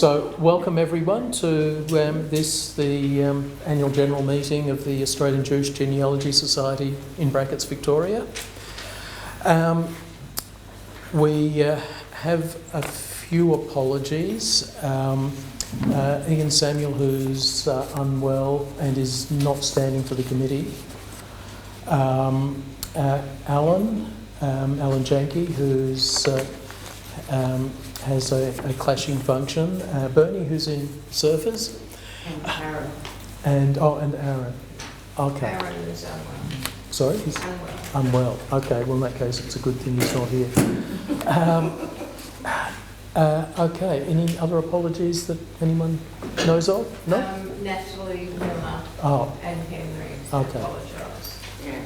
So, welcome everyone to the annual general meeting of the Australian Jewish Genealogy Society in brackets Victoria. We have a few apologies. Ian Samuel, who's unwell and is not standing for the committee. Alan Janke, who's has a clashing function. Bernie, who's in surfers. And Aaron. And Aaron. Okay. Aaron is unwell. Sorry? He's unwell. Okay, well in that case it's a good thing he's not here. Okay, any other apologies that anyone knows of? No? Natalie Miller and Henry apologise. Yeah.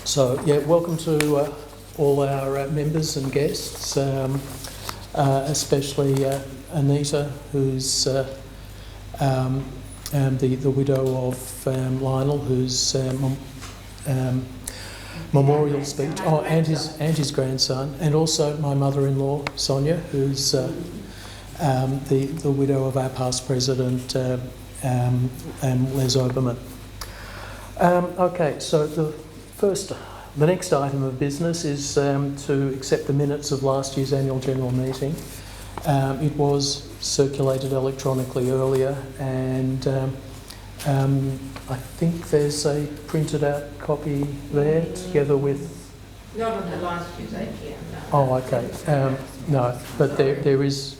So, welcome to all our members and guests, especially Anita, who's the widow of Lionel, whose memorial speech. Oh, and his grandson, and also my mother-in-law Sonia, who's the widow of our past president Les Obermann. Okay, so the next item of business is to accept the minutes of last year's annual general meeting. It was circulated electronically earlier, and I think there's a printed out copy there together with... Not on the last year's AGM, no. Oh, okay. No, but there is...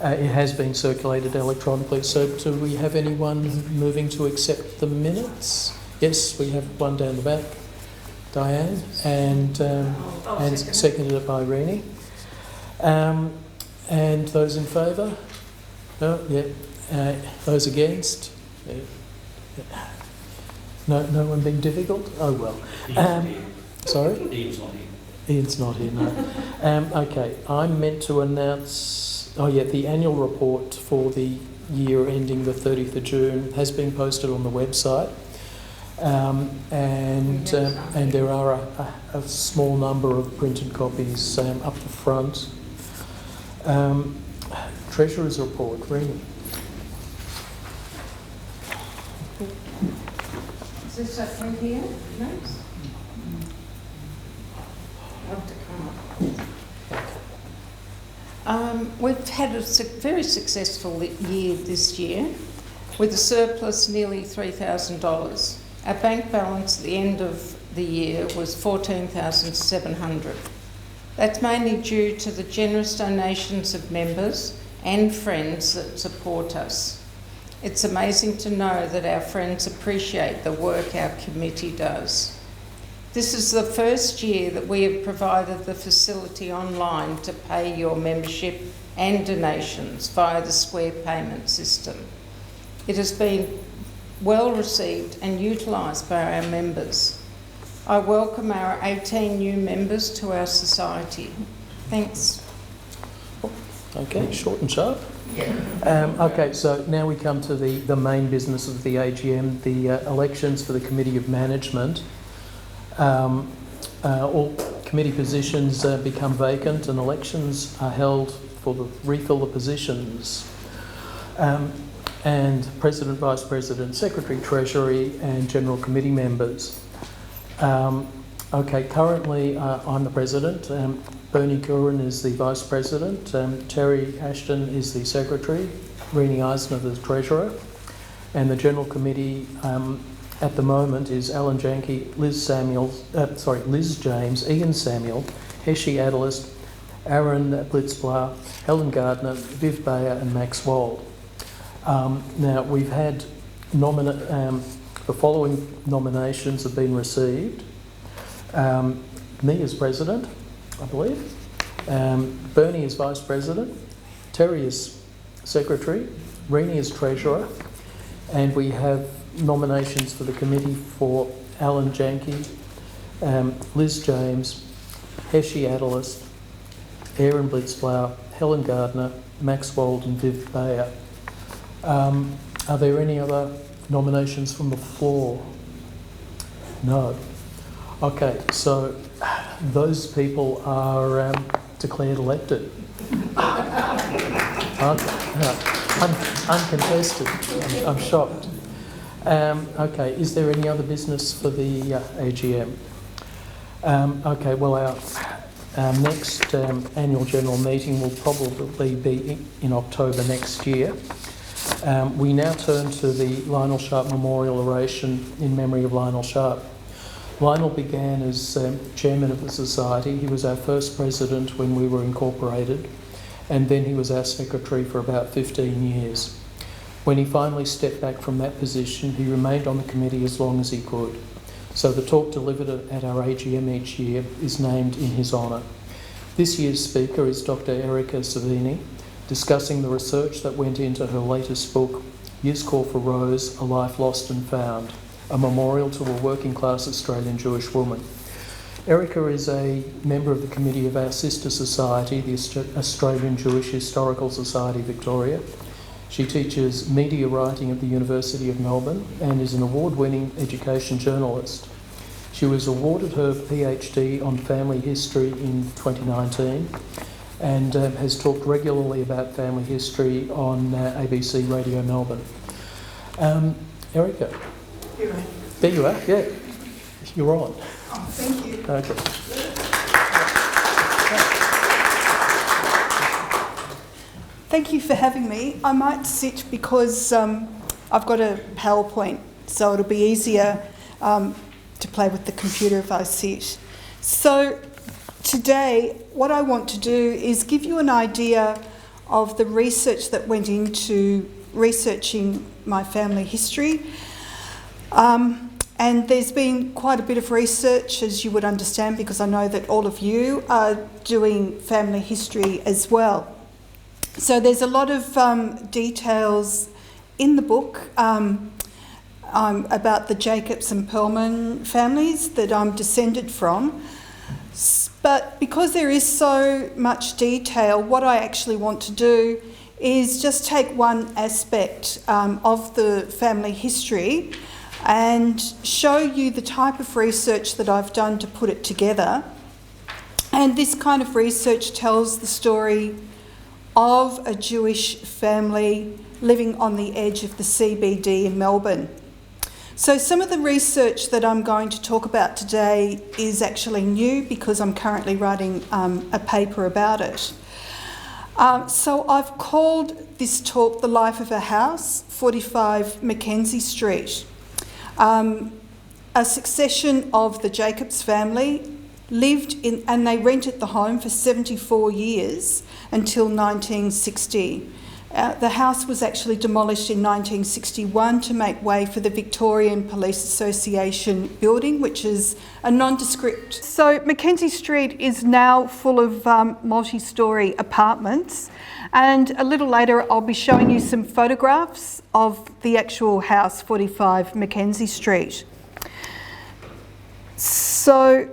it has been circulated electronically. So do we have anyone moving to accept the minutes? Yes, we have one down the back. Diane, and seconded by Rini. And those in favour? No, yeah. Those against? Yeah. No one being difficult? Oh well. Sorry? Ian's not here. Ian's not here, no. Okay, I'm meant to announce... the annual report for the year ending the 30th of June has been posted on the website. And there are a small number of printed copies up the front. Treasurer's report, Rini. Is this up in here? No? Want to come up? We've had a very successful year this year, with a surplus nearly $3,000. Our bank balance at the end of the year was $14,700. That's mainly due to the generous donations of members and friends that support us. It's amazing to know that our friends appreciate the work our committee does. This is the first year that we have provided the facility online to pay your membership and donations via the Square payment system. It has been well received and utilised by our members. I welcome our 18 new members to our society. Thanks. Okay, short and sharp. Okay, so now we come to the main business of the AGM, the elections for the Committee of Management. All committee positions become vacant and elections are held for refill the positions. And President, Vice President, Secretary, Treasury and General Committee members. Currently I'm the President, Bernie Curran is the Vice President, Terry Ashton is the Secretary, Rini Eisner the Treasurer, and the General Committee at the moment is Alan Janke, Liz James, Ian Samuel, Heshi Adelist, Aaron Blitzblau, Helen Gardner, Viv Bayer and Max Wald. Now, we've had the following nominations have been received. Me as President, I believe. Bernie as Vice President. Terry as Secretary. Rini as Treasurer. And we have nominations for the committee for Alan Janke, Liz James, Heshi Adelist, Aaron Blitzblau, Helen Gardner, Max Wald and Viv Bayer. Are there any other nominations from the floor? No. Okay, so those people are declared elected. Uncontested. I'm shocked. Okay, is there any other business for the AGM? Okay, well, our next annual general meeting will probably be in October next year. We now turn to the Lionel Sharpe Memorial Oration in memory of Lionel Sharpe. Lionel began as chairman of the society. He was our first president when we were incorporated, and then he was our secretary for about 15 years. When he finally stepped back from that position, he remained on the committee as long as he could. So the talk delivered at our AGM each year is named in his honour. This year's speaker is Dr. Erica Cervini, discussing the research that went into her latest book, Yizkor for Rose, A Life Lost and Found, a memorial to a working class Australian Jewish woman. Erica is a member of the committee of our sister society, the Australian Jewish Historical Society Victoria. She teaches media writing at the University of Melbourne and is an award-winning education journalist. She was awarded her PhD on family history in 2019 and has talked regularly about family history on ABC Radio Melbourne. Erica? Here I am. There you are, yeah. You're on. Oh, thank you. Okay. Thank you for having me. I might sit because I've got a PowerPoint, so it'll be easier to play with the computer if I sit. So today, what I want to do is give you an idea of the research that went into researching my family history. And there's been quite a bit of research, as you would understand, because I know that all of you are doing family history as well. So there's a lot of details in the book about the Jacobs and Perlman families that I'm descended from. But because there is so much detail, what I actually want to do is just take one aspect of the family history and show you the type of research that I've done to put it together. And this kind of research tells the story of a Jewish family living on the edge of the CBD in Melbourne. So some of the research that I'm going to talk about today is actually new because I'm currently writing a paper about it. So I've called this talk The Life of a House, 45 Mackenzie Street. A succession of the Jacobs family lived in, and they rented the home for 74 years until 1960. The house was actually demolished in 1961 to make way for the Victorian Police Association building, which is a nondescript. So Mackenzie Street is now full of multi-storey apartments, and a little later I'll be showing you some photographs of the actual house, 45 Mackenzie Street. So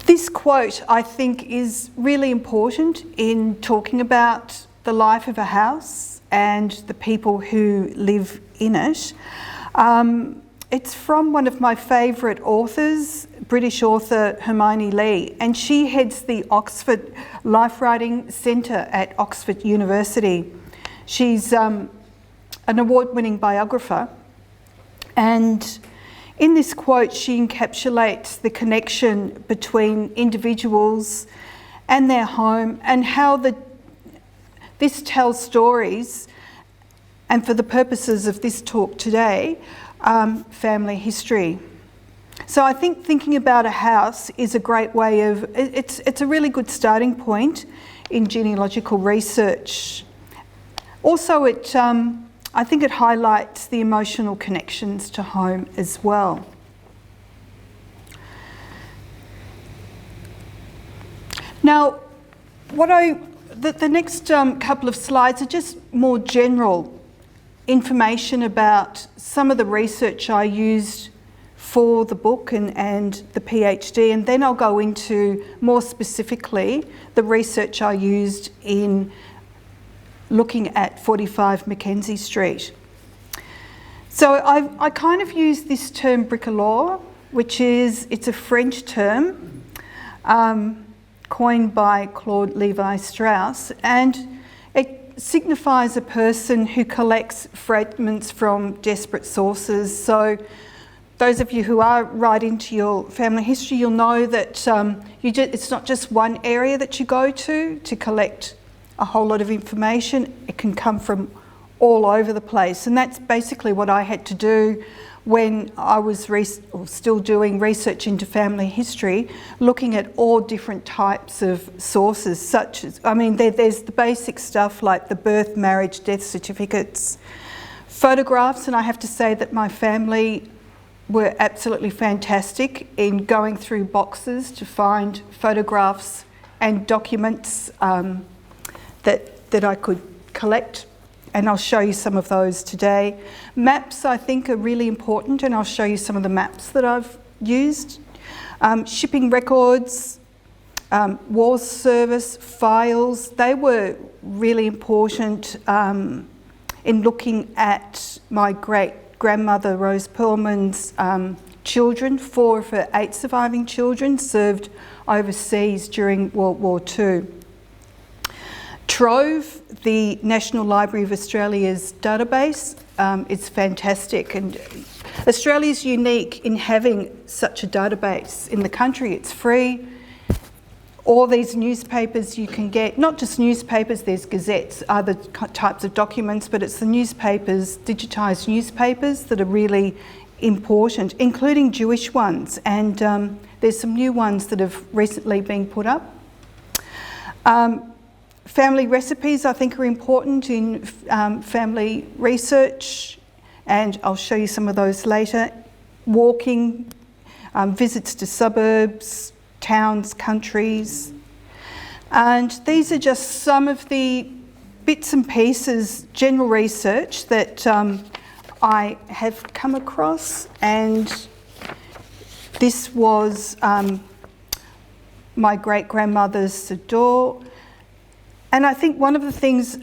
this quote, I think, is really important in talking about the life of a house and the people who live in it. It's from one of my favourite authors, British author Hermione Lee, and she heads the Oxford Life Writing Centre at Oxford University. She's an award-winning biographer, and in this quote, she encapsulates the connection between individuals and their home and how this tells stories, and for the purposes of this talk today, family history. So I think thinking about a house is a great way of, it's a really good starting point in genealogical research. Also, I think it highlights the emotional connections to home as well. Now, the next couple of slides are just more general information about some of the research I used for the book and the PhD, and then I'll go into more specifically the research I used in looking at 45 Mackenzie Street. So I kind of use this term bricolage, which it's a French term, coined by Claude Levi-Strauss, and it signifies a person who collects fragments from desperate sources. So those of you who are right into your family history, you'll know that it's not just one area that you go to collect a whole lot of information. It can come from all over the place, and that's basically what I had to do when I was still doing research into family history, looking at all different types of sources, such as, there's the basic stuff like the birth, marriage, death certificates, photographs, and I have to say that my family were absolutely fantastic in going through boxes to find photographs and documents that I could collect, and I'll show you some of those today. Maps, I think, are really important, and I'll show you some of the maps that I've used. Shipping records, war service, files, they were really important in looking at my great-grandmother Rose Perlman's children. 4 of her 8 surviving children served overseas during World War II. Trove, the National Library of Australia's database, is fantastic, and Australia's unique in having such a database in the country. It's free. All these newspapers you can get, not just newspapers, there's gazettes, other types of documents, but it's the newspapers, digitised newspapers, that are really important, including Jewish ones, and there's some new ones that have recently been put up. Family recipes, I think, are important in family research, and I'll show you some of those later. Walking, visits to suburbs, towns, countries. And these are just some of the bits and pieces, general research that I have come across, and this was my great-grandmother's Sador. And I think one of the things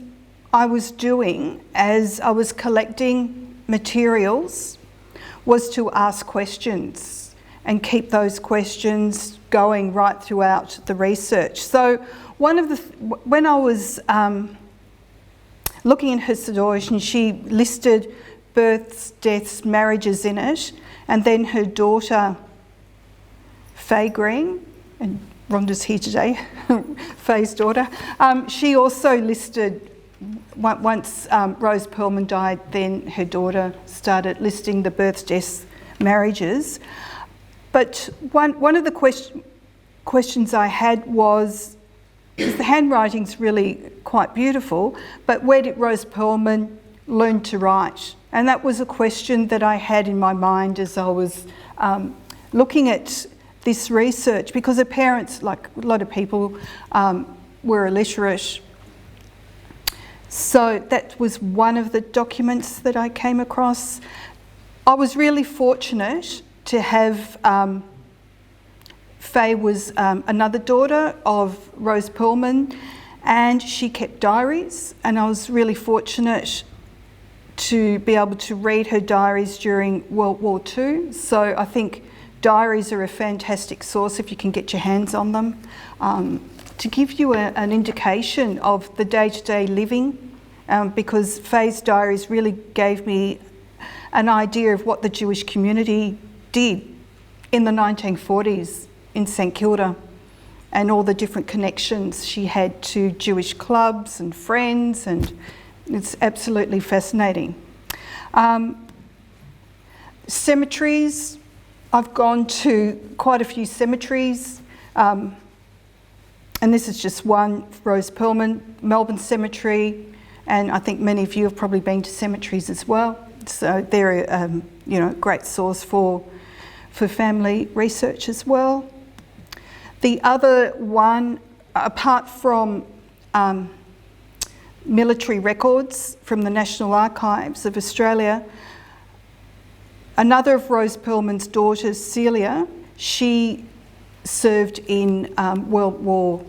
I was doing as I was collecting materials was to ask questions and keep those questions going right throughout the research. So when I was looking at her Sador, she listed births, deaths, marriages in it, and then her daughter, Faye Green, and Rhonda's here today, Faye's daughter. She also listed, once Rose Perlman died, then her daughter started listing the births, deaths, marriages. But one of the questions I had was, the handwriting's really quite beautiful, but where did Rose Perlman learn to write? And that was a question that I had in my mind as I was looking at this research, because her parents, like a lot of people, were illiterate. So that was one of the documents that I came across. I was really fortunate to have, Faye was another daughter of Rose Perlman, and she kept diaries, and I was really fortunate to be able to read her diaries during World War II. So I think diaries are a fantastic source if you can get your hands on them, to give you an indication of the day-to-day living, because Faye's diaries really gave me an idea of what the Jewish community did in the 1940s in St Kilda, and all the different connections she had to Jewish clubs and friends, and it's absolutely fascinating. Cemeteries. I've gone to quite a few cemeteries, and this is just one, Rose Perlman, Melbourne Cemetery, and I think many of you have probably been to cemeteries as well. So they're a great source for family research as well. The other one, apart from military records from the National Archives of Australia, another of Rose Perlman's daughters, Celia, she served in World War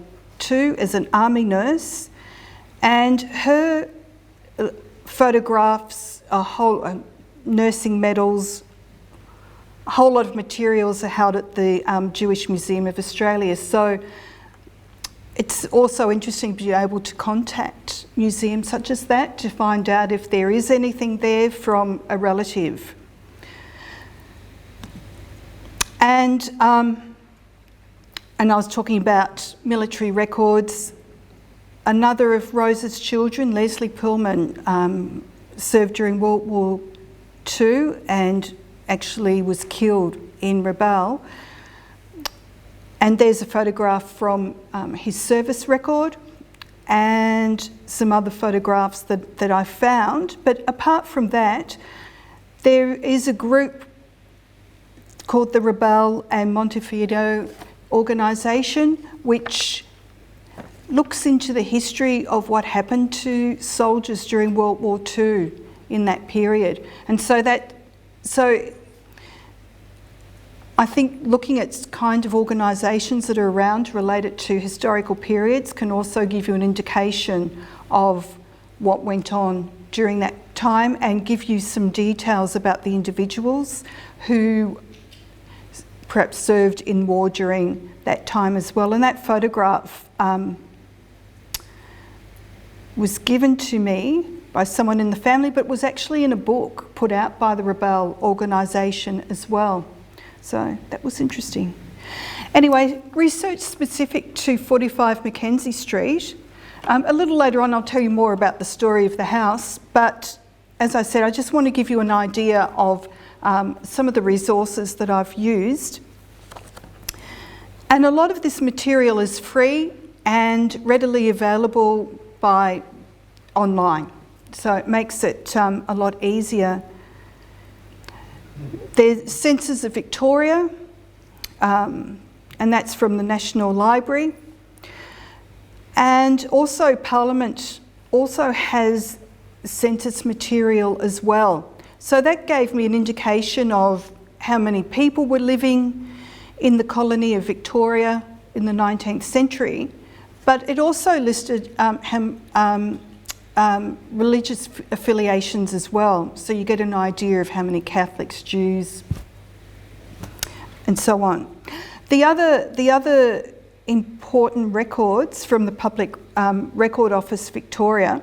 II as an army nurse, and her photographs, nursing medals, a whole lot of materials are held at the Jewish Museum of Australia. So it's also interesting to be able to contact museums such as that to find out if there is anything there from a relative. And I was talking about military records. Another of Rose's children, Leslie Pullman, served during World War II and actually was killed in Rabaul. And there's a photograph from his service record and some other photographs that I found. But apart from that, there is a group called the Rabaul and Montevideo organisation, which looks into the history of what happened to soldiers during World War II in that period. And so I think looking at kind of organisations that are around related to historical periods can also give you an indication of what went on during that time and give you some details about the individuals who perhaps served in war during that time as well. And that photograph was given to me by someone in the family, but was actually in a book put out by the Rabaul organisation as well. So that was interesting. Anyway, research specific to 45 Mackenzie Street. A little later on I'll tell you more about the story of the house, but as I said, I just want to give you an idea of some of the resources that I've used. And a lot of this material is free and readily available by online, so it makes it a lot easier. There's Census of Victoria, and that's from the National Library. And also Parliament also has census material as well. So that gave me an indication of how many people were living in the colony of Victoria in the 19th century, but it also listed religious affiliations as well. So you get an idea of how many Catholics, Jews, and so on. The other important records from the Public Record Office Victoria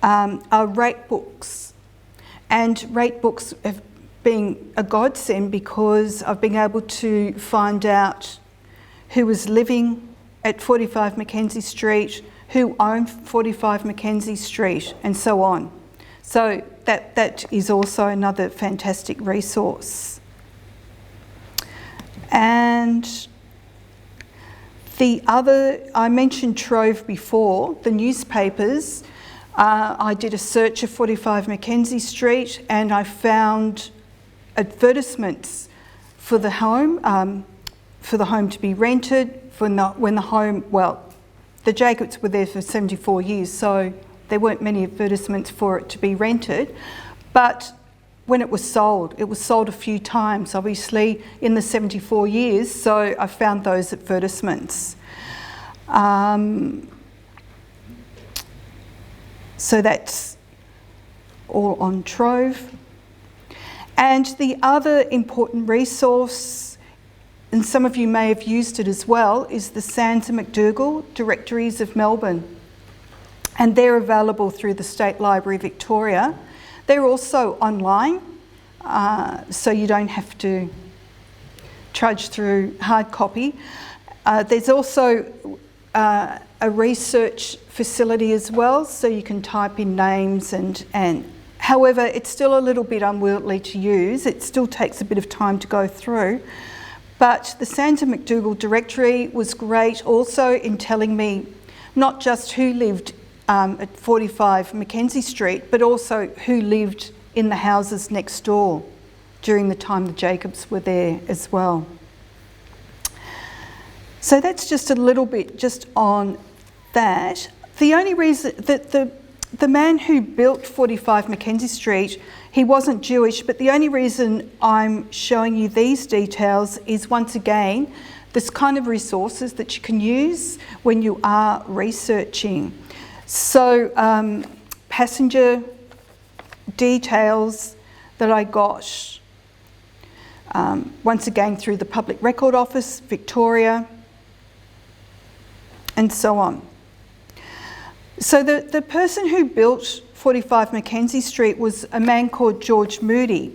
are rate books. And rate books have been a godsend because I've been able to find out who was living at 45 Mackenzie Street, who owned 45 Mackenzie Street, and so on. So that is also another fantastic resource. And the other, I mentioned Trove before, the newspapers. I did a search of 45 Mackenzie Street and I found advertisements for the home to be rented, when the home, well, the Jacobs were there for 74 years, so there weren't many advertisements for it to be rented. But when it was sold a few times, obviously, in the 74 years, so I found those advertisements. So that's all on Trove. And the other important resource, and some of you may have used it as well, is the Sands and McDougall Directories of Melbourne. And they're available through the State Library Victoria. They're also online, so you don't have to trudge through hard copy. There's also a research facility as well, so you can type in names and however, it's still a little bit unwieldy to use. It still takes a bit of time to go through. But the Sands and McDougall directory was great also in telling me not just who lived at 45 Mackenzie Street, but also who lived in the houses next door during the time the Jacobs were there as well. So that's just a little bit just on that. The only reason that the man who built 45 Mackenzie Street, he wasn't Jewish, but the only reason I'm showing you these details is, once again, this kind of resources that you can use when you are researching. So passenger details that I got, once again through the Public Record Office, Victoria. and so on. So the person who built 45 Mackenzie Street was a man called George Moody,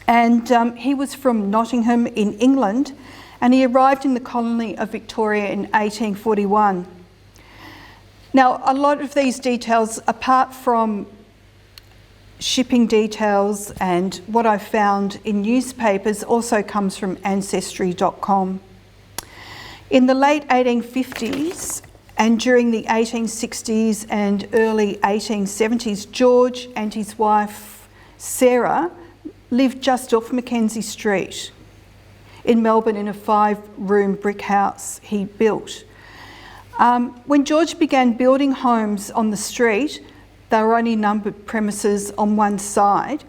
and he was from Nottingham in England, and he arrived in the colony of Victoria in 1841. Now, a lot of these details, apart from shipping details and what I found in newspapers, also comes from Ancestry.com. In the late 1850s and during the 1860s and early 1870s, George and his wife Sarah lived just off Mackenzie Street in Melbourne in a 5-room brick house he built. When George began building homes on the street, they were only numbered premises on one side,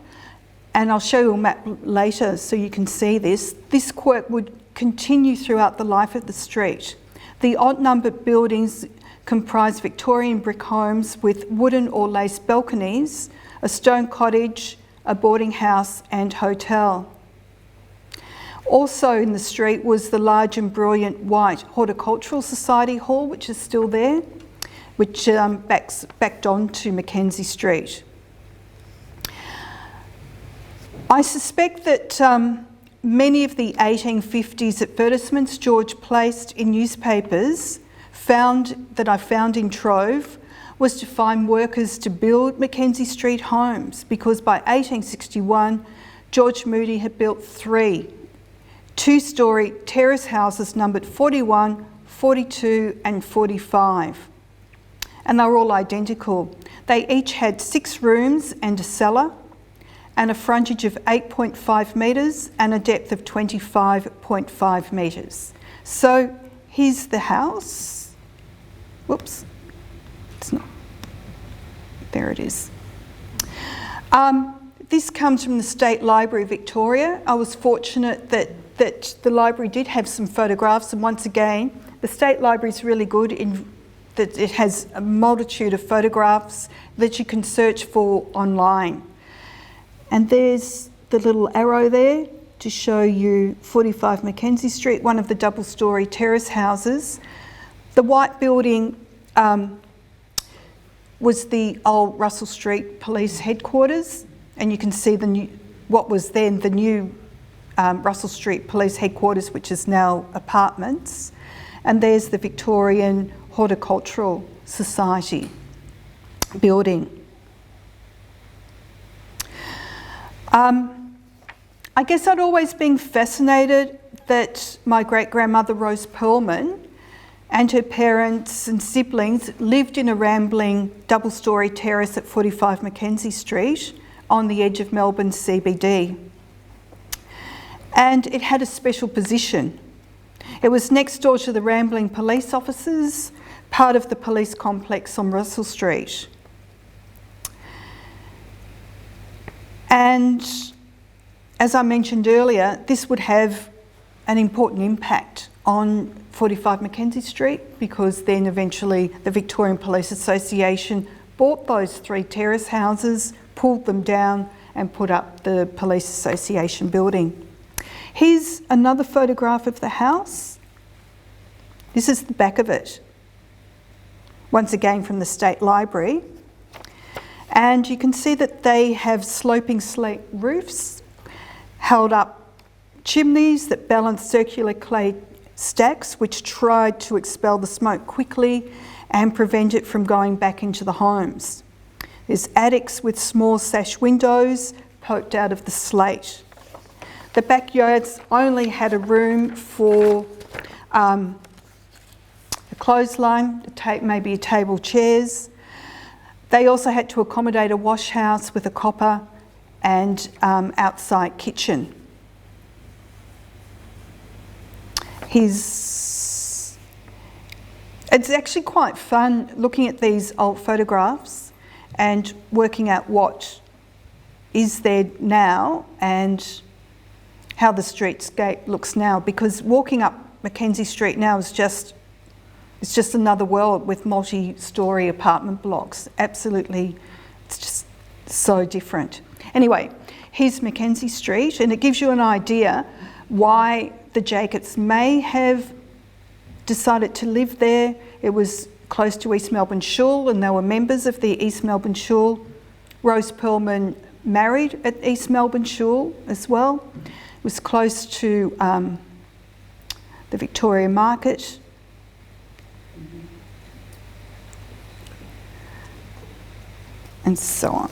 and I'll show you a map later so you can see this. This quirk would continue throughout the life of the street. The odd-numbered buildings comprise Victorian brick homes with wooden or lace balconies, a stone cottage, a boarding house and hotel. Also in the street was the large and brilliant white Horticultural Society Hall, which is still there, which backed on to Mackenzie Street. I suspect that many of the 1850s advertisements George placed in newspapers that I found in Trove was to find workers to build Mackenzie Street homes, because by 1861 George Moody had built 3 2-storey terrace houses numbered 41, 42 and 45. And they were all identical. They each had 6 rooms and a cellar, and a frontage of 8.5 metres and a depth of 25.5 metres. So here's the house. Whoops, it's not. There it is. This comes from the State Library of Victoria. I was fortunate that the library did have some photographs, and once again, the State Library is really good in that it has a multitude of photographs that you can search for online. And there's the little arrow there to show you 45 Mackenzie Street, one of the double-storey terrace houses. The white building was the old Russell Street Police Headquarters, and you can see what was then the new Russell Street Police Headquarters, which is now apartments. And there's the Victorian Horticultural Society building. I guess I'd always been fascinated that my great-grandmother Rose Pearlman and her parents and siblings lived in a rambling double-storey terrace at 45 Mackenzie Street on the edge of Melbourne's CBD. And it had a special position. It was next door to the rambling police offices, part of the police complex on Russell Street. And as I mentioned earlier, this would have an important impact on 45 Mackenzie Street, because then eventually the Victorian Police Association bought those 3 terrace houses, pulled them down and put up the Police Association building. Here's another photograph of the house. This is the back of it, once again from the State Library. And you can see that they have sloping slate roofs, held up chimneys that balance circular clay stacks, which tried to expel the smoke quickly and prevent it from going back into the homes. There's attics with small sash windows poked out of the slate. The backyards only had a room for a clothesline, maybe a table, chairs. They also had to accommodate a wash house with a copper and outside kitchen. It's actually quite fun looking at these old photographs and working out what is there now and how the streetscape looks now, because walking up Mackenzie Street now is just another world with multi-storey apartment blocks. Absolutely, it's just so different. Anyway, here's Mackenzie Street, and it gives you an idea why the Jacobs may have decided to live there. It was close to East Melbourne Shul, and they were members of the East Melbourne Shul. Rose Perlman married at East Melbourne Shul as well. It was close to the Victoria Market. And so on.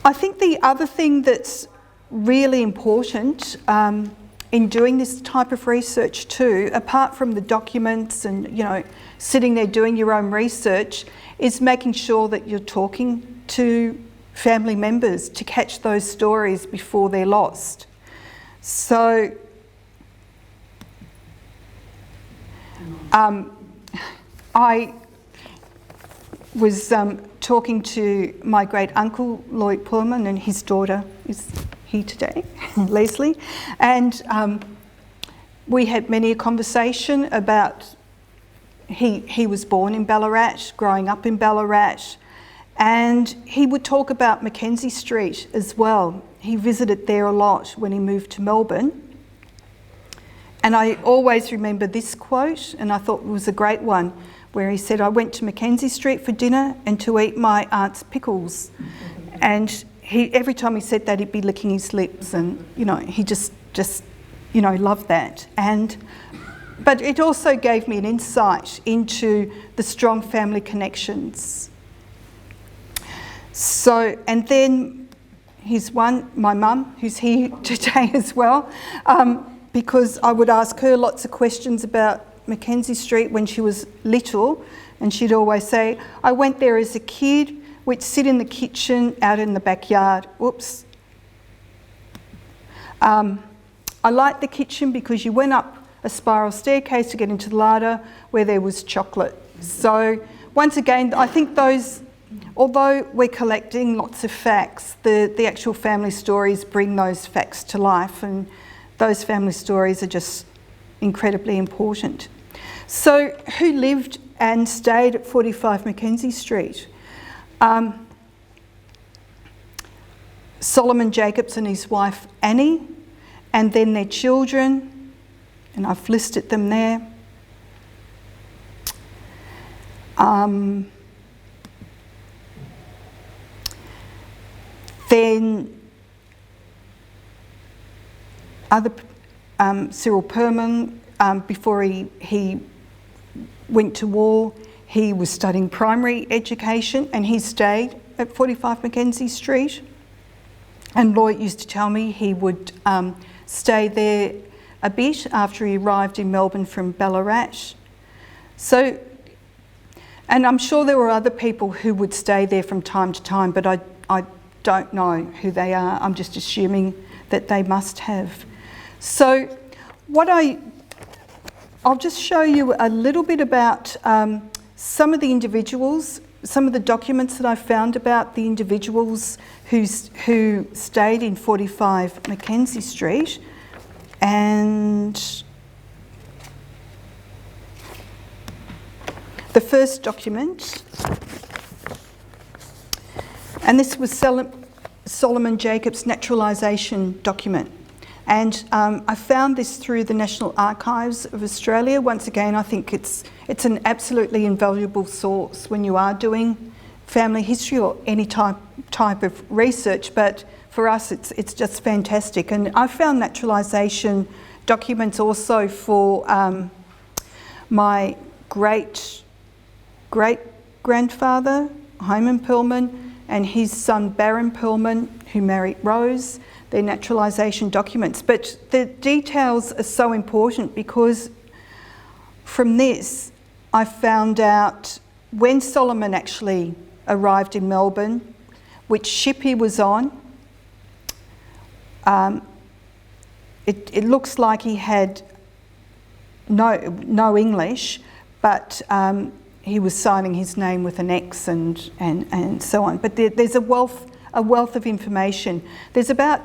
I think the other thing that's really important in doing this type of research too, apart from the documents and, you know, sitting there doing your own research, is making sure that you're talking to family members to catch those stories before they're lost. So I was talking to my great uncle Lloyd Perlman, and his daughter is here today, Leslie, and we had many a conversation about he was born in Ballarat, growing up in Ballarat, and he would talk about Mackenzie Street as well. He visited there a lot when he moved to Melbourne. And I always remember this quote, and I thought it was a great one, where he said, "I went to Mackenzie Street for dinner and to eat my aunt's pickles." And every time he said that, he'd be licking his lips, and, you know, he just you know, loved that. But it also gave me an insight into the strong family connections. So, and then my mum, who's here today as well, because I would ask her lots of questions about Mackenzie Street when she was little, and she'd always say, "I went there as a kid, we'd sit in the kitchen out in the backyard." Whoops. I liked the kitchen because you went up a spiral staircase to get into the larder where there was chocolate. So once again, I think those, although we're collecting lots of facts, the actual family stories bring those facts to life, and those family stories are just incredibly important. So who lived and stayed at 45 Mackenzie Street? Solomon Jacobs and his wife Annie, and then their children, and I've listed them there. Then Cyril Perlman, before he went to war, he was studying primary education, and he stayed at 45 Mackenzie Street. And Lloyd used to tell me he would stay there a bit after he arrived in Melbourne from Ballarat. So, and I'm sure there were other people who would stay there from time to time, but I don't know who they are. I'm just assuming that they must have. So I'll just show you a little bit about some of the individuals, some of the documents that I found about the individuals who stayed in 45 Mackenzie Street. And the first document, and this was Solomon Jacobs' naturalisation document. And I found this through the National Archives of Australia. Once again, I think it's an absolutely invaluable source when you are doing family history or any type of research, but for us it's just fantastic. And I found naturalisation documents also for my great-grandfather, Hyman Perlman, and his son Baron Perlman, who married Rose, their naturalisation documents. But the details are so important because from this I found out when Solomon actually arrived in Melbourne, which ship he was on. It looks like he had no English, but he was signing his name with an X and so on. But there's a wealth of information. There's about,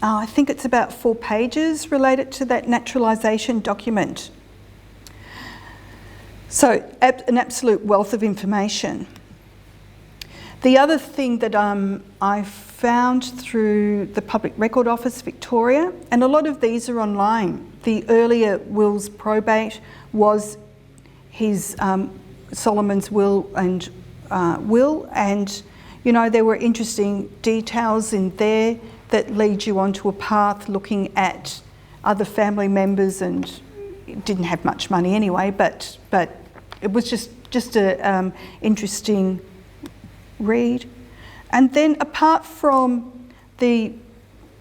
I think it's about 4 pages related to that naturalisation document. So an absolute wealth of information. The other thing that I found through the Public Record Office, Victoria, and a lot of these are online. The earlier wills probate was his Solomon's will, and you know, there were interesting details in there that lead you onto a path looking at other family members, and didn't have much money anyway, but it was just a interesting read. And then apart from the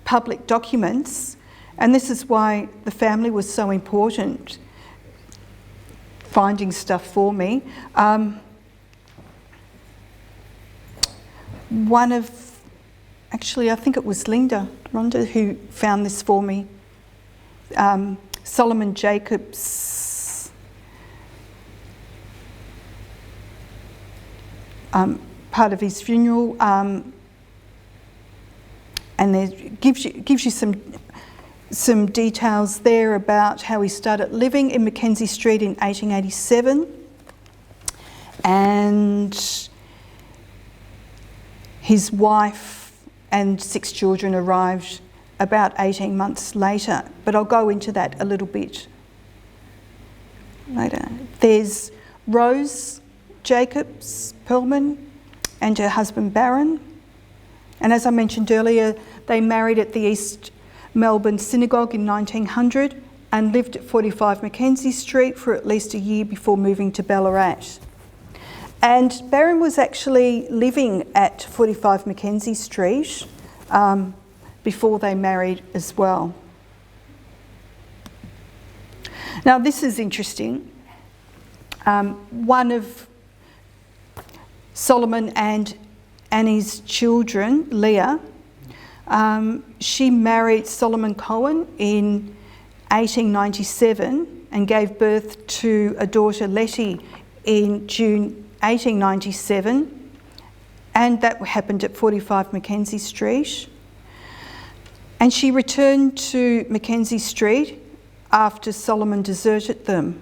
public documents, and this is why the family was so important, finding stuff for me, I think it was Rhonda who found this for me. Solomon Jacobs' part of his funeral, and there gives you some details there about how he started living in Mackenzie Street in 1887, and his wife and 6 children arrived about 18 months later, but I'll go into that a little bit later. There's Rose Jacobs Perlman and her husband Baron, and as I mentioned earlier, they married at the East Melbourne Synagogue in 1900 and lived at 45 Mackenzie Street for at least a year before moving to Ballarat. And Baron was actually living at 45 Mackenzie Street before they married as well. Now this is interesting. One of Solomon and Annie's children, Leah, she married Solomon Cohen in 1897 and gave birth to a daughter, Letty, in June 1897, and that happened at 45 Mackenzie Street. And she returned to Mackenzie Street after Solomon deserted them.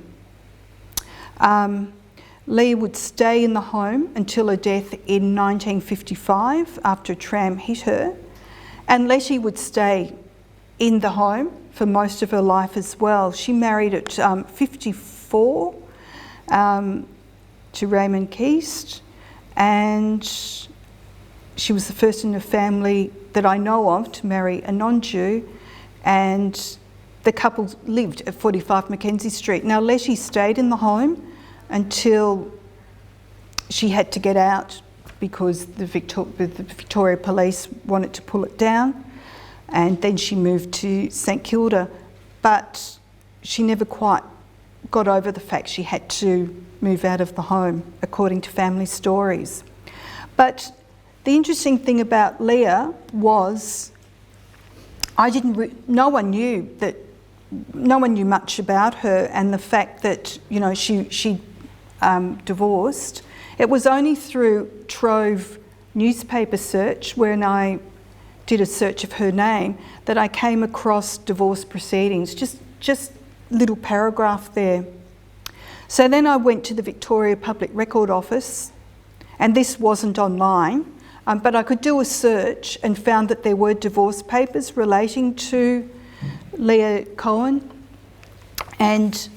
Leah would stay in the home until her death in 1955 after a tram hit her, and Letty would stay in the home for most of her life as well. She married at 54 to Raymond Keast, and she was the first in her family that I know of to marry a non-Jew, and the couple lived at 45 Mackenzie Street. Now Letty stayed in the home until she had to get out because the Victoria Police wanted to pull it down, and then she moved to St Kilda, but she never quite got over the fact she had to move out of the home, according to family stories. But the interesting thing about Leah was no one knew much about her, and the fact that, you know, she divorced. It was only through Trove newspaper search, when I did a search of her name, that I came across divorce proceedings, just little paragraph there. So then I went to the Victoria Public Record Office, and this wasn't online, but I could do a search and found that there were divorce papers relating to Leah Cohen. And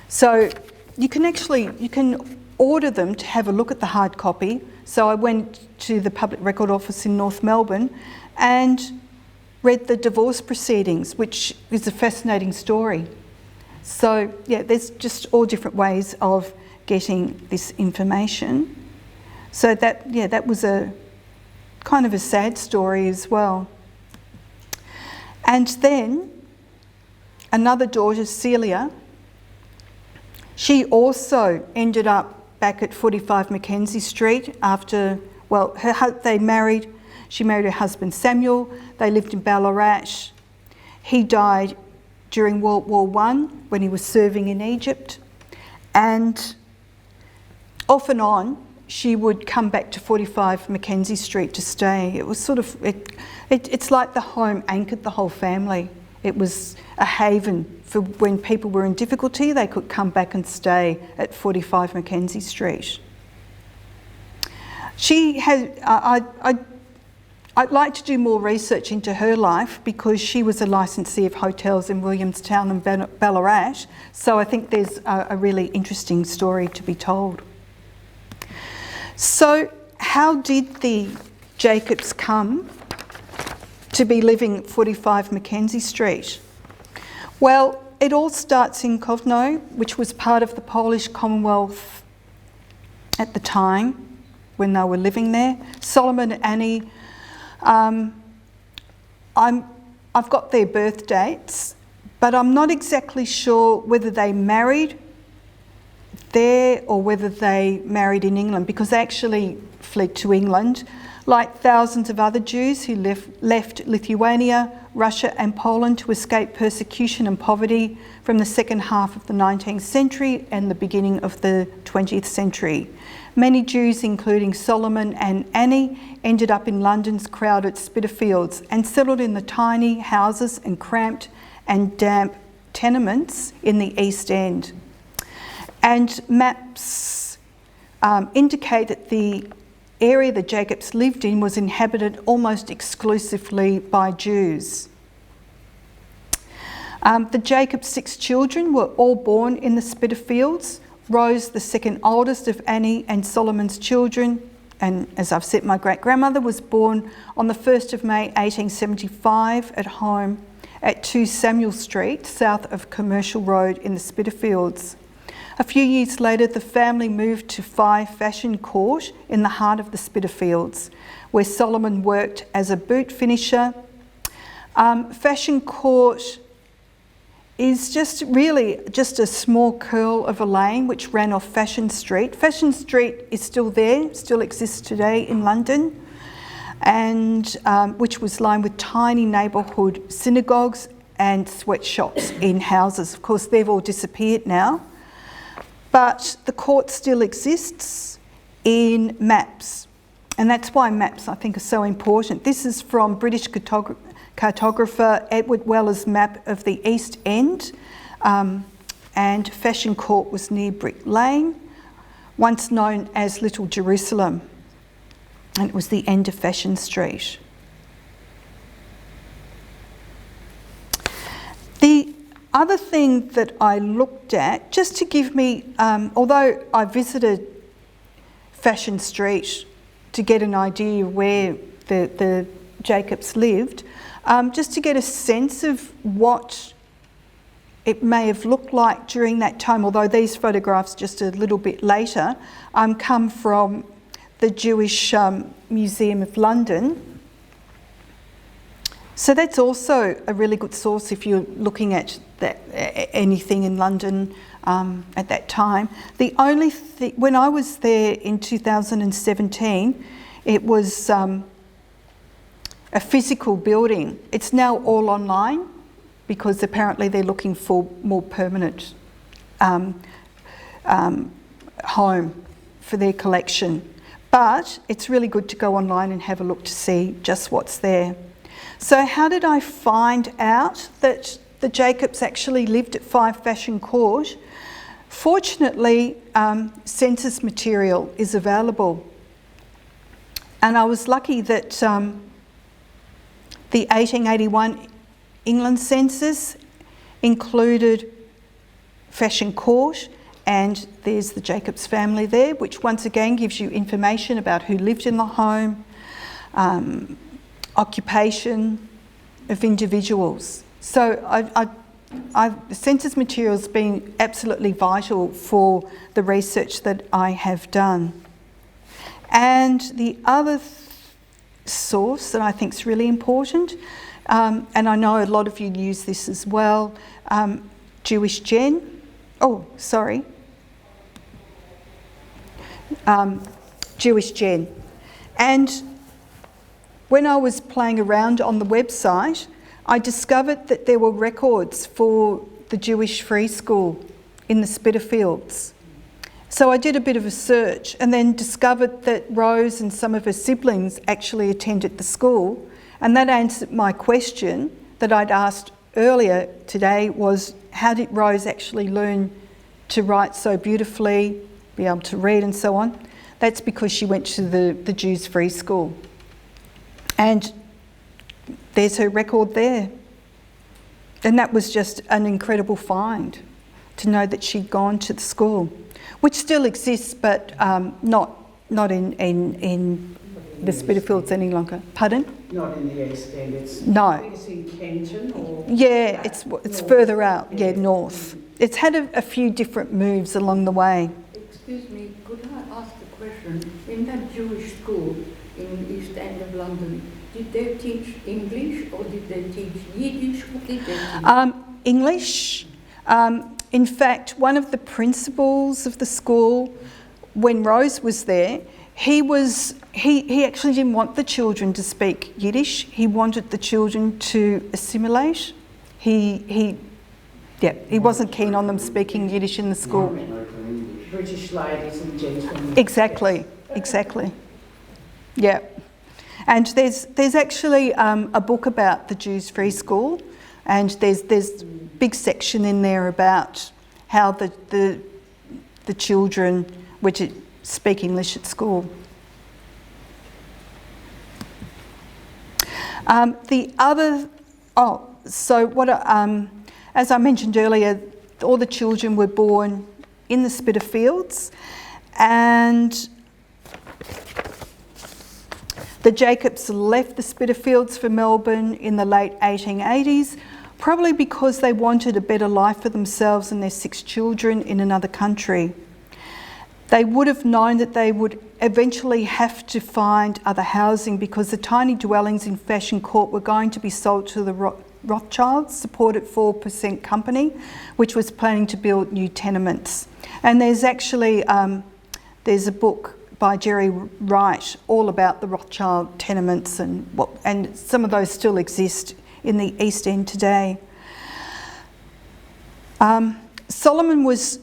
so you can order them to have a look at the hard copy. So I went to the Public Record Office in North Melbourne and read the divorce proceedings, which is a fascinating story. So yeah, there's just all different ways of getting this information. So that was a kind of a sad story as well. And then another daughter, Celia, she also ended up back at 45 Mackenzie Street after, well, they married. She married her husband Samuel. They lived in Ballarat. He died during World War I when he was serving in Egypt. And off and on, she would come back to 45 Mackenzie Street to stay. It was sort of, it's like the home anchored the whole family. It was a haven for when people were in difficulty, they could come back and stay at 45 Mackenzie Street. She had, I'd like to do more research into her life because she was a licensee of hotels in Williamstown and Ballarat, so I think there's a really interesting story to be told. So how did the Jacobs come to be living at 45 Mackenzie Street? Well, it all starts in Kovno, which was part of the Polish Commonwealth at the time when they were living there. Solomon and Annie, I've got their birth dates, but I'm not exactly sure whether they married there or whether they married in England, because they actually fled to England, like thousands of other Jews who left Lithuania, Russia and Poland to escape persecution and poverty from the second half of the 19th century and the beginning of the 20th century. Many Jews, including Solomon and Annie, ended up in London's crowded Spitalfields and settled in the tiny houses and cramped and damp tenements in the East End. And maps indicate that the area the Jacobs lived in was inhabited almost exclusively by Jews. The Jacobs' 6 children were all born in the Spitalfields. Rose, the second oldest of Annie and Solomon's children, and as I've said, my great-grandmother, was born on the 1st of May 1875 at home at 2 Samuel Street, south of Commercial Road in the Spitalfields. A few years later, the family moved to 5 Fashion Court in the heart of the Spitalfields, where Solomon worked as a boot finisher. Fashion Court is just a small curl of a lane which ran off Fashion Street. Fashion Street is still there, still exists today in London, and which was lined with tiny neighbourhood synagogues and sweatshops in houses. Of course, they've all disappeared now, but the court still exists in maps, and that's why maps, I think, are so important. This is from British cartographer Edward Weller's map of the East End, and Fashion Court was near Brick Lane, once known as Little Jerusalem, and it was the end of Fashion Street. The other thing that I looked at, just to give me, although I visited Fashion Street to get an idea of where the Jacobs lived, just to get a sense of what it may have looked like during that time, although these photographs just a little bit later come from the Jewish Museum of London. So that's also a really good source if you're looking at anything in London at that time. The only thing, when I was there in 2017, it was a physical building. It's now all online because apparently they're looking for more permanent home for their collection. But it's really good to go online and have a look to see just what's there. So how did I find out that the Jacobs actually lived at 5 Fashion Court? Fortunately, census material is available. And I was lucky that the 1881 England census included Fashion Court, and there's the Jacobs family there, which once again gives you information about who lived in the home, occupation of individuals. So the census material has been absolutely vital for the research that I have done. And the other source that I think is really important, and I know a lot of you use this as well, Jewish Gen. Jewish Gen. And when I was playing around on the website, I discovered that there were records for the Jewish Free School in the Spitalfields. So I did a bit of a search and then discovered that Rose and some of her siblings actually attended the school, and that answered my question that I'd asked earlier today, was how did Rose actually learn to write so beautifully, be able to read and so on? That's because she went to the Jews' Free School. And there's her record there. And that was just an incredible find, to know that she'd gone to the school, which still exists, but not in the Spitalfields any longer. Pardon? Not in the East End. It's, no. I think it's in Kenton or... Yeah, it's further out, yeah, north. It's had a few different moves along the way. Excuse me, could I ask a question? In that Jewish school in East End of London, did they teach English or did they teach Yiddish? What did they teach? English. In fact, one of the principals of the school, when Rose was there, he actually didn't want the children to speak Yiddish. He wanted the children to assimilate. He wasn't keen on them speaking Yiddish in the school. British ladies and gentlemen. Exactly. Yeah. And there's actually a book about the Jews Free School, and there's a big section in there about how the children were to speak English at school. As I mentioned earlier, all the children were born in the Spitalfields, and the Jacobs left the Spitalfields for Melbourne in the late 1880s, probably because they wanted a better life for themselves and their 6 children in another country. They would have known that they would eventually have to find other housing, because the tiny dwellings in Fashion Court were going to be sold to the Rothschilds, supported 4% company, which was planning to build new tenements. And there's actually there's a book by Jerry Wright all about the Rothschild tenements, and some of those still exist in the East End today. Solomon was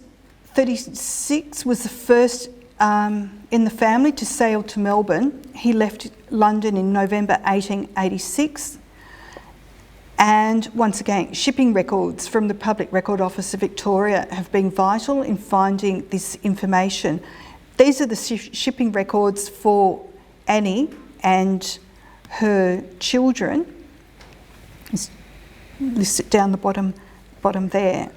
36, was the first in the family to sail to Melbourne. He left London in November 1886. And once again, shipping records from the Public Record Office of Victoria have been vital in finding this information. These are the shipping records for Annie and her children. Just list it down the bottom there.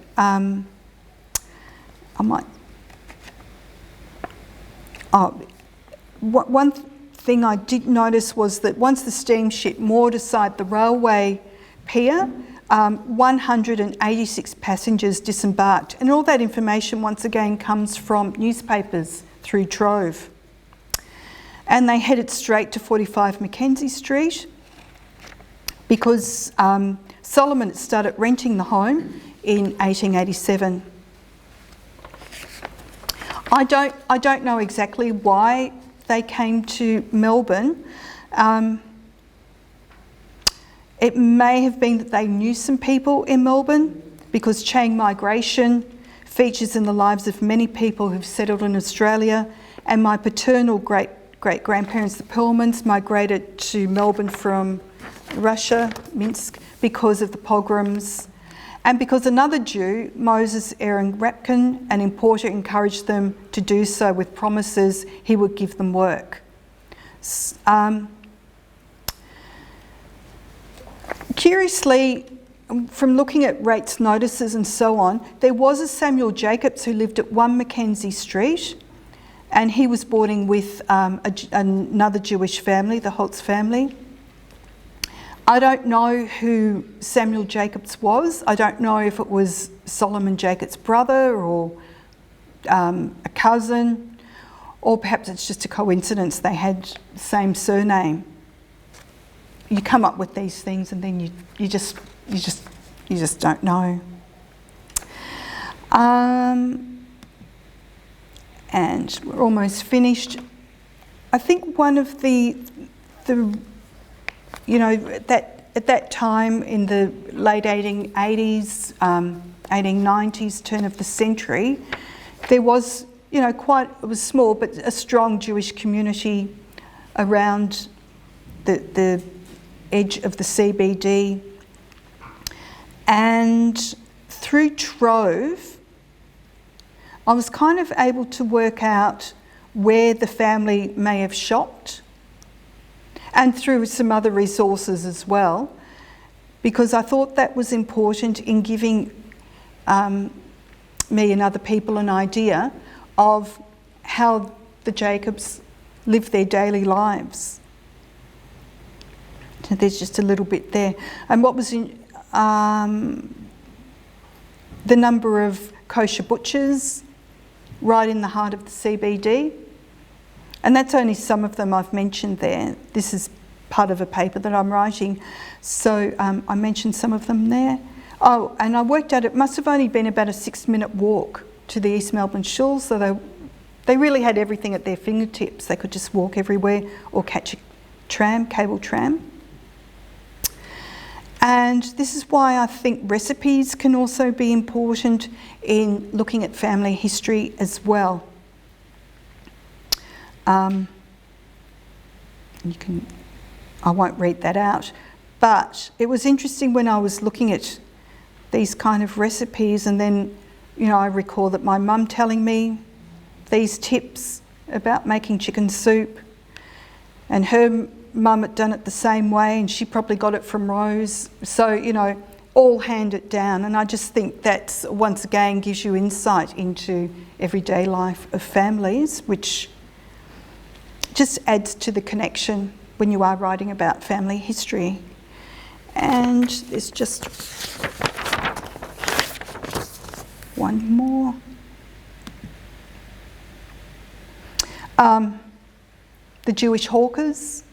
One thing I did notice was that once the steamship moored aside the railway pier, 186 passengers disembarked, and all that information once again comes from newspapers through Trove. And they headed straight to 45 Mackenzie Street, because Solomon had started renting the home in 1887. I don't know exactly why they came to Melbourne. It may have been that they knew some people in Melbourne, because Chiang migration features in the lives of many people who've settled in Australia, and my paternal great-grandparents, the Perlmans, migrated to Melbourne from Russia, Minsk, because of the pogroms, and because another Jew, Moses Aaron Rapkin, an importer, encouraged them to do so with promises he would give them work. Curiously, from looking at rates notices and so on, there was a Samuel Jacobs who lived at 1 Mackenzie Street, and he was boarding with another Jewish family, the Holtz family. I don't know who Samuel Jacobs was. I don't know if it was Solomon Jacobs' brother or a cousin, or perhaps it's just a coincidence they had the same surname. You come up with these things and then you just don't know. And we're almost finished. I think one of the at that time in the late 1880s, 1890s, turn of the century, there was, it was small, but a strong Jewish community around the edge of the CBD. And through Trove, I was kind of able to work out where the family may have shopped. and through some other resources as well, because I thought that was important in giving me and other people an idea of how the Jacobs live their daily lives. So there's just a little bit there. And what was in the number of kosher butchers right in the heart of the CBD. And that's only some of them I've mentioned there. This is part of a paper that I'm writing. So I mentioned some of them there. Oh, and I worked out it must have only been about a 6-minute walk to the East Melbourne Shul, so they really had everything at their fingertips. They could just walk everywhere or catch a tram, cable tram. And this is why I think recipes can also be important in looking at family history as well. I won't read that out, but it was interesting when I was looking at these kind of recipes, and then, you know, I recall that my mum telling me these tips about making chicken soup, and her mum had done it the same way, and she probably got it from Rose. So, you know, all hand it down. And I just think that, once again, gives you insight into everyday life of families, which just adds to the connection when you are writing about family history. And there's just one more. The Jewish hawkers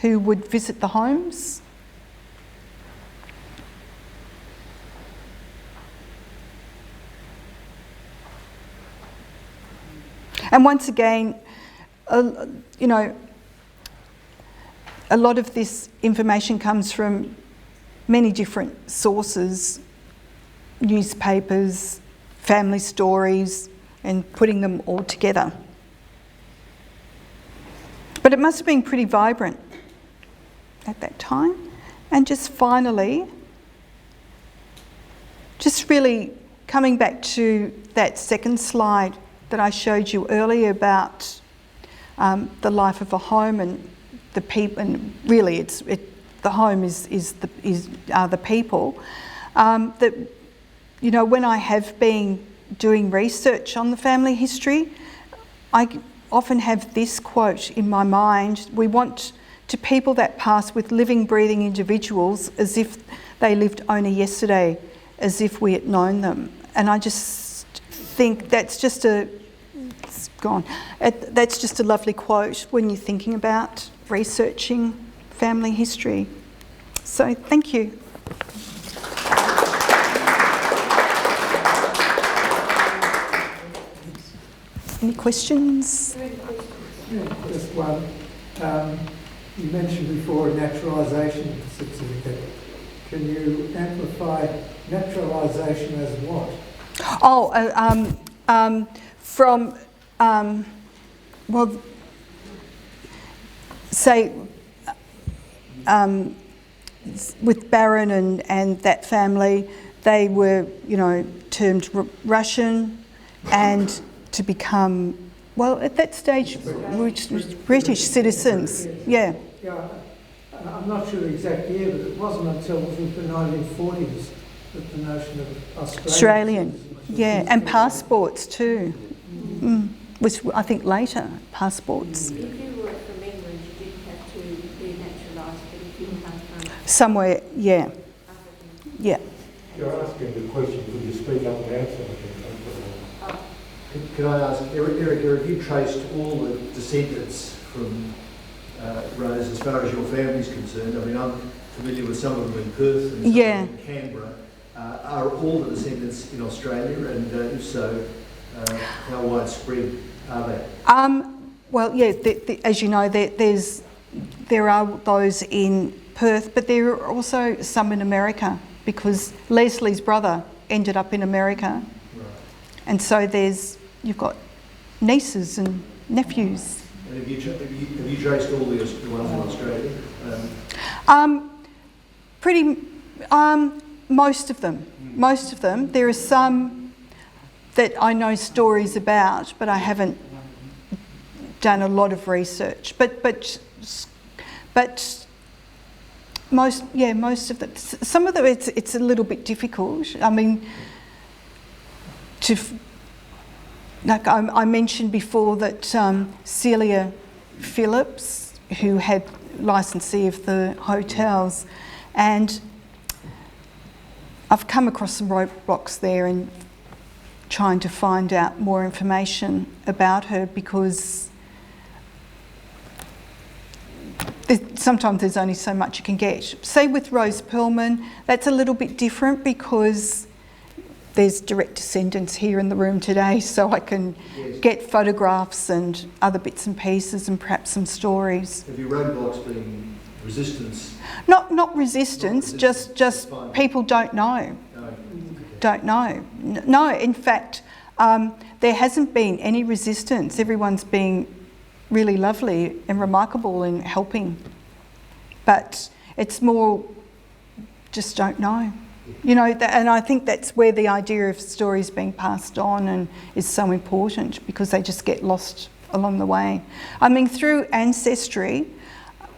who would visit the homes. And once again, you know, a lot of this information comes from many different sources, newspapers, family stories, and putting them all together. But it must have been pretty vibrant at that time. And just finally, just really coming back to that second slide that I showed you earlier about the life of a home and the people, and really the home is the people. That, you know, when I have been doing research on the family history, I often have this quote in my mind: we want to people that pass with living, breathing individuals as if they lived only yesterday, as if we had known them. And I just think that's just that's just a lovely quote when you're thinking about researching family history. So thank you. Any questions? Just one. You mentioned before a naturalisation certificate. Can you amplify naturalisation as what? From, well, say, with Barron and that family, they were, you know, termed Russian, and to become, well, at that stage, British citizens. Yeah. Yeah, I'm not sure the exact year, but it wasn't until the 1940s that the notion of Australian yeah, and passports too. Was, I think, later, passports. If you were from England, you didn't have to be naturalised, but if you come from somewhere, yeah. Yeah. You're asking the question, could you speak up and answer? Can I ask, Erica, have you traced all the descendants from Rose as far as your family's concerned? I mean, I'm familiar with some of them in Perth and some of them in Canberra. Are all the descendants in Australia, and if so, how widespread are they? Well, yeah, as you know, there are those in Perth, but there are also some in America, because Leslie's brother ended up in America. Right. And so you've got nieces and nephews. And have you traced all the ones in Australia? Most of them. Most of them. There are some that I know stories about, but I haven't done a lot of research. But but most of it, some of them it's a little bit difficult. I mean, like I mentioned before that Celia Phillips, who had licensee of the hotels, and I've come across some roadblocks there in trying to find out more information about her, because sometimes there's only so much you can get. Say with Rose Perlman, that's a little bit different because there's direct descendants here in the room today, so I can get photographs and other bits and pieces and perhaps some stories. Have your roadblocks been resistance? Not resistance, just people don't know. No. Don't know. No, in fact, there hasn't been any resistance. Everyone's been really lovely and remarkable in helping. But it's more just don't know. You know, and I think that's where the idea of stories being passed on and is so important, because they just get lost along the way. I mean, through ancestry,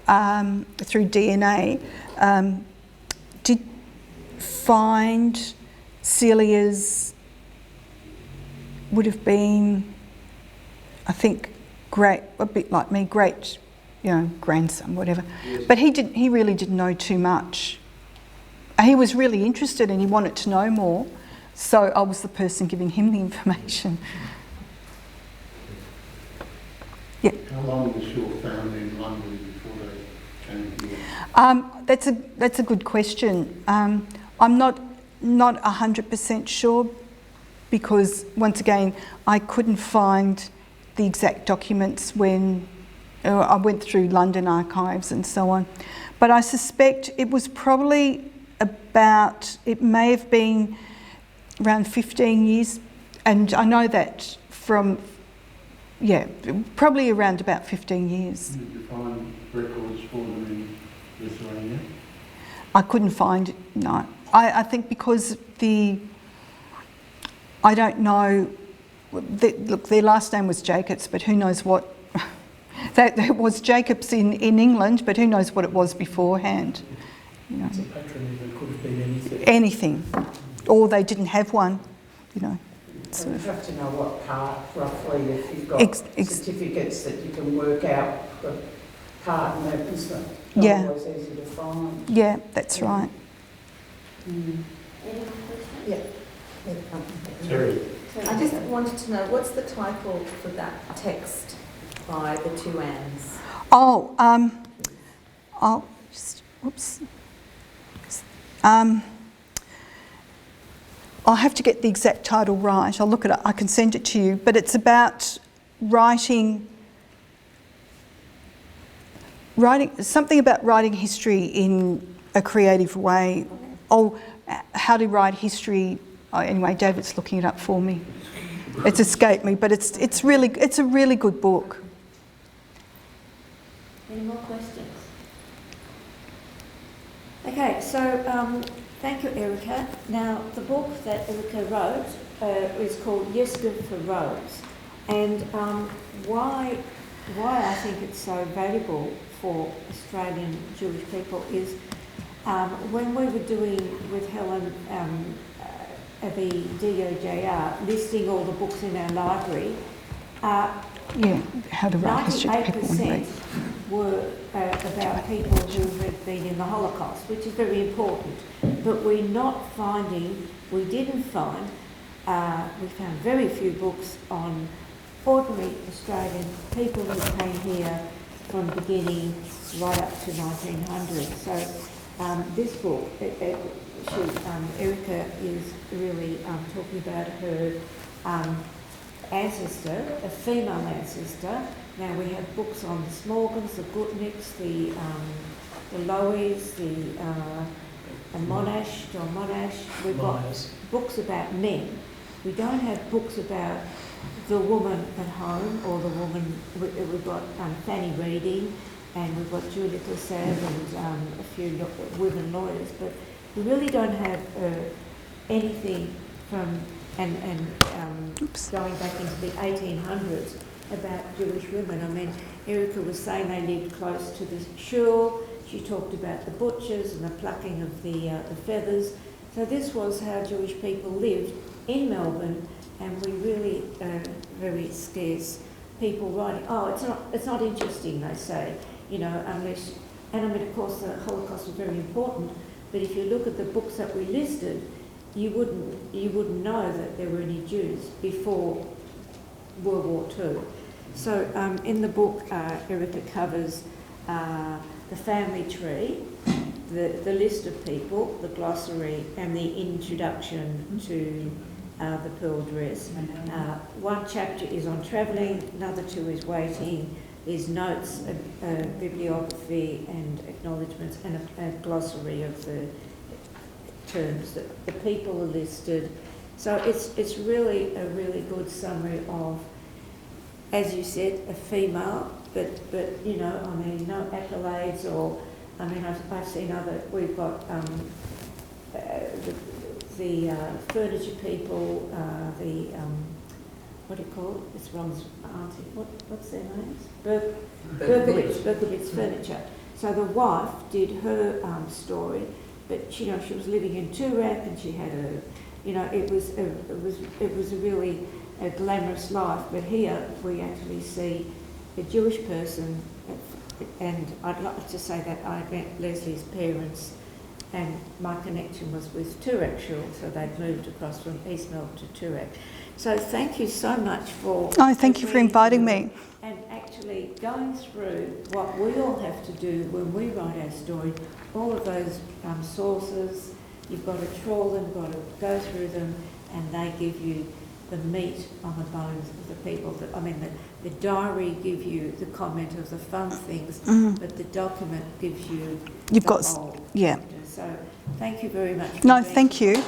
through DNA, did find Celia's would have been, I think, great, a bit like me, great, grandson, whatever. Yes. But he really didn't know too much. He was really interested and he wanted to know more, so I was the person giving him the information. Yeah. How long was your family in London before they came here? That's a good question. I'm not 100% sure, because once again I couldn't find the exact documents when I went through London archives and so on. But I suspect it was probably it may have been around 15 years, and I know that from, probably around about 15 years. Did you find records for them in Lithuania? I couldn't find it, no. I think because I don't know, look, their last name was Jacobs, but who knows what, that was Jacobs in England, but who knows what it was beforehand. It's a patronymic, it could have been anything. Anything. Or they didn't have one, So you have to know what part, roughly, if you've got certificates that you can work out the part, and that is not always easy to find. Yeah, that's right. Any more questions? Yeah. Terry. I just wanted to know, what's the title for that text by the two Anns? I'll have to get the exact title right. I'll look it up. I can send it to you. But it's about writing something about writing history in a creative way. Oh, how to write history. Oh, anyway, David's looking it up for me. It's escaped me, but it's a really good book. Any more questions? Okay, so thank you, Erica. Now, the book that Erica wrote is called Yizkor for Rose, and why I think it's so valuable for Australian Jewish people is when we were doing with Helen the DOJR, listing all the books in our library, how to write history to people. 98% were about people who had been in the Holocaust, which is very important. But we found very few books on ordinary Australian people who came here from the beginning right up to 1900. So this book, Erica is really talking about her ancestor, a female ancestor. Now we have books on the Smorgans, the Gutnicks, the Lowies, the Monash, John Monash. We've got books about men. We don't have books about the woman at home or the woman. We've got Fanny Reading, and we've got Juliet Lassalle and a few women lawyers, but we really don't have anything from going back into the 1800s about Jewish women. I mean, Erica was saying they lived close to the shul. She talked about the butchers and the plucking of the feathers. So this was how Jewish people lived in Melbourne, and we really very scarce people writing. Oh, it's not interesting, they say, you know, unless. And I mean, of course, the Holocaust was very important. But if you look at the books that we listed, you wouldn't know that there were any Jews before World War II. So in the book, Erica covers the family tree, the list of people, the glossary, and the introduction to the pearl dress. One chapter is on travelling, another two is waiting. There's notes, bibliography and acknowledgements, and a glossary of the terms that the people are listed. So it's really a really good summary of, as you said, a female, but you know, I mean, no accolades or, I mean, I've seen we've got the furniture people, what do you call it? It's Ron's auntie. What's their names? Berkowitz Furniture. So the wife did her story, but you know, she was living in Toorak, and she had it was a really a glamorous life. But here we actually see a Jewish person, and I'd like to say that I met Leslie's parents, and my connection was with Toorak Shul, so they'd moved across from East Melbourne to Toorak. So thank you so much for... Oh, thank you for inviting me. And actually going through what we all have to do when we write our story, all of those sources, you've got to trawl them, you've got to go through them, and they give you the meat on the bones of the people. I mean, the diary gives you the comment of the fun things, but the document gives you whole. Yeah. So thank you very much. No, thank you.